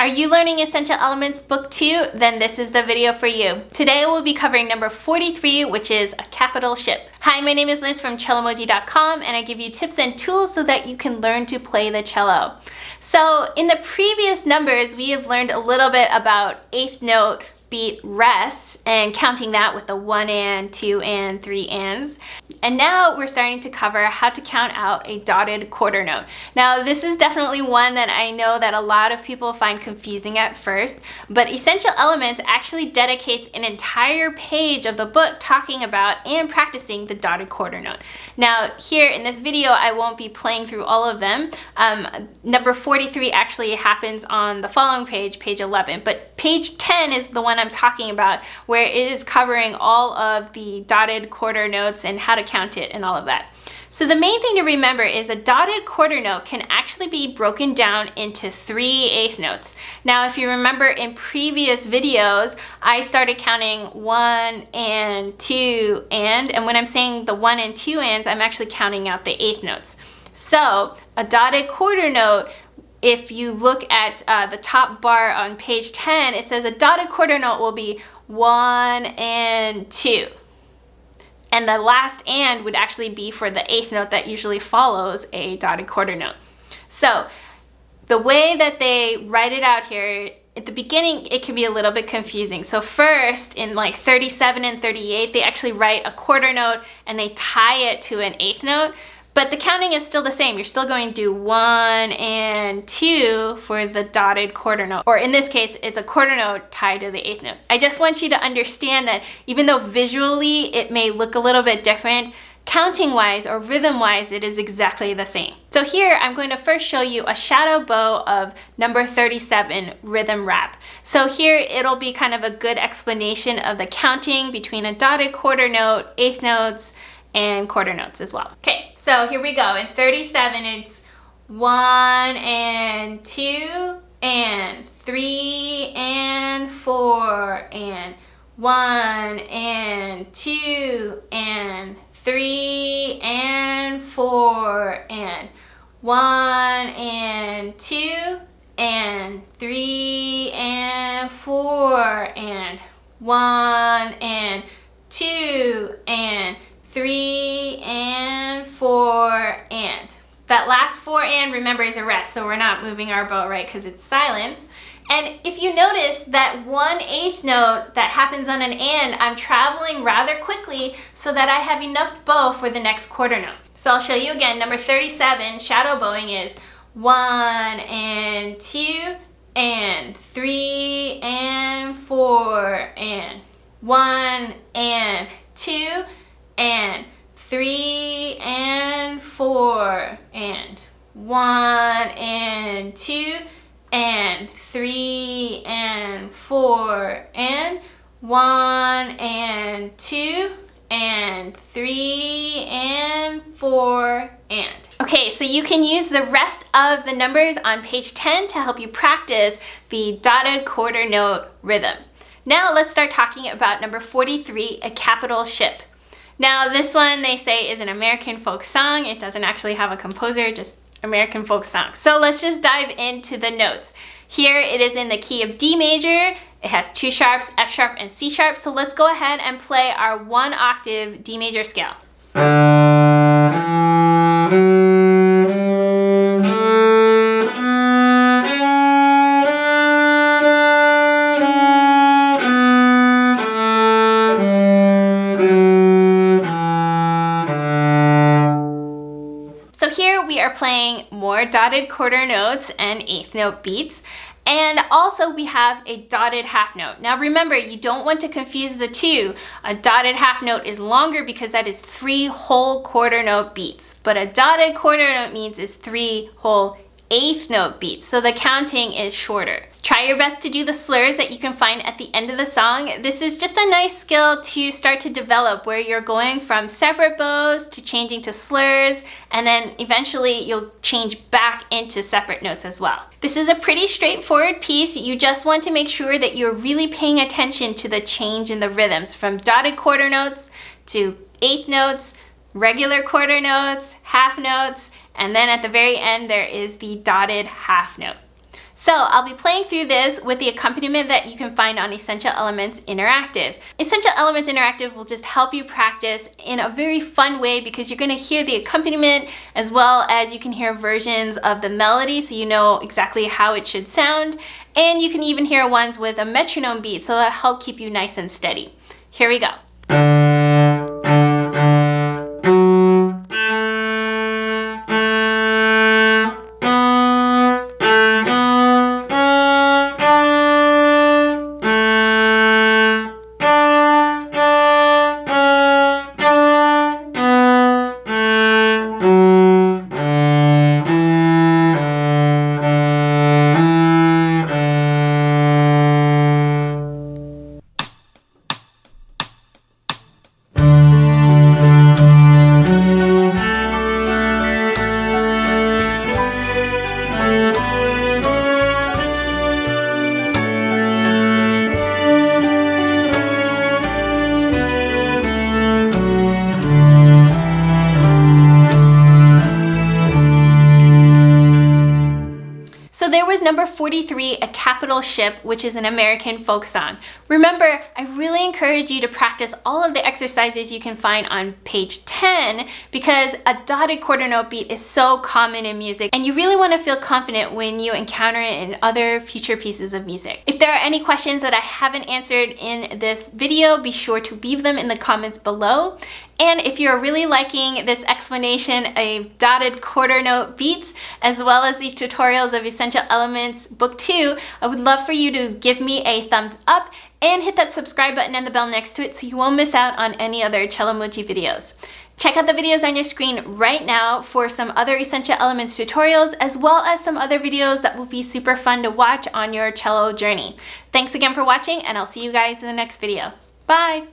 Are you learning Essential Elements Book 2? Then this is the video for you. Today we'll be covering number 43, which is a capital ship. Hi, my name is Liz from Cellomoji.com, and I give you tips and tools so that you can learn to play the cello. So in the previous numbers, we have learned a little bit about eighth note beat rests and counting that with the 1 and, 2 and, 3 ands. And now we're starting to cover how to count out a dotted quarter note. Now this is definitely one that I know that a lot of people find confusing at first, but Essential Elements actually dedicates an entire page of the book talking about and practicing the dotted quarter note. Now here in this video I won't be playing through all of them. Number 43 actually happens on the following page, page 11, but page 10 is the one I'm talking about, where it is covering all of the dotted quarter notes and how to count it and all of that. So the main thing to remember is a dotted quarter note can actually be broken down into 3 eighth notes. Now if you remember in previous videos, I started counting 1 and 2 and when I'm saying the 1 and 2 ands, I'm actually counting out the eighth notes. So a dotted quarter note, if you look at the top bar on page 10, it says a dotted quarter note will be 1 and 2. And the last and would actually be for the eighth note that usually follows a dotted quarter note. So the way that they write it out here, at the beginning, it can be a little bit confusing. So first, in like 37 and 38, they actually write a quarter note and they tie it to an eighth note. But the counting is still the same. You're still going to do 1 and 2 for the dotted quarter note. Or in this case, it's a quarter note tied to the eighth note. I just want you to understand that even though visually it may look a little bit different, counting-wise or rhythm-wise, it is exactly the same. So here, I'm going to first show you a shadow bow of number 37, rhythm rap. So here, it'll be kind of a good explanation of the counting between a dotted quarter note, eighth notes, and quarter notes as well. Okay, so here we go. In 37, it's 1 and 2 and 3 and 4 and 1 and 2 and 3 and 4 and 1 and 2 and 3 and 4 and 1 and 2 and 3 and 4 and. That last 4 and, remember, is a rest, so we're not moving our bow, right, because it's silence. And if you notice that 1 eighth note that happens on an and, I'm traveling rather quickly so that I have enough bow for the next quarter note. So I'll show you again. Number 37, shadow bowing, is 1 and 2 and 3 and 4 and 1 and 2 and 3 and 4 and 1 and 2 and 3 and 4 and 1 and 2 and 3 and 4 and. Okay, so you can use the rest of the numbers on page 10 to help you practice the dotted quarter note rhythm. Now let's start talking about number 43, a capital ship. Now this one they say is an American folk song. It doesn't actually have a composer, just American folk song. So let's just dive into the notes. Here it is in the key of D major. It has 2 sharps, F sharp and C sharp. So let's go ahead and play our 1 octave D major scale. So here we are playing more dotted quarter notes and eighth note beats, and also we have a dotted half note. Now remember, you don't want to confuse the two. A dotted half note is longer because that is 3 whole quarter note beats, but a dotted quarter note means is 3 whole eighth note beats, so the counting is shorter. Try your best to do the slurs that you can find at the end of the song. This is just a nice skill to start to develop, where you're going from separate bows to changing to slurs, and then eventually you'll change back into separate notes as well. This is a pretty straightforward piece. You just want to make sure that you're really paying attention to the change in the rhythms from dotted quarter notes to eighth notes, regular quarter notes, half notes, and then at the very end there is the dotted half note. So I'll be playing through this with the accompaniment that you can find on Essential Elements Interactive. Essential Elements Interactive will just help you practice in a very fun way because you're going to hear the accompaniment as well as you can hear versions of the melody so you know exactly how it should sound. And you can even hear ones with a metronome beat, so that'll help keep you nice and steady. Here we go. So there was number 43, A Capitol Ship, which is an American folk song. Remember, I really encourage you to practice all of the exercises you can find on page 10 because a dotted quarter note beat is so common in music and you really want to feel confident when you encounter it in other future pieces of music. If there are any questions that I haven't answered in this video, be sure to leave them in the comments below. And if you're really liking this explanation of dotted quarter note beats, as well as these tutorials of Essential Elements Book 2, I would love for you to give me a thumbs up and hit that subscribe button and the bell next to it so you won't miss out on any other Cellomoji videos. Check out the videos on your screen right now for some other Essential Elements tutorials, as well as some other videos that will be super fun to watch on your cello journey. Thanks again for watching, and I'll see you guys in the next video. Bye!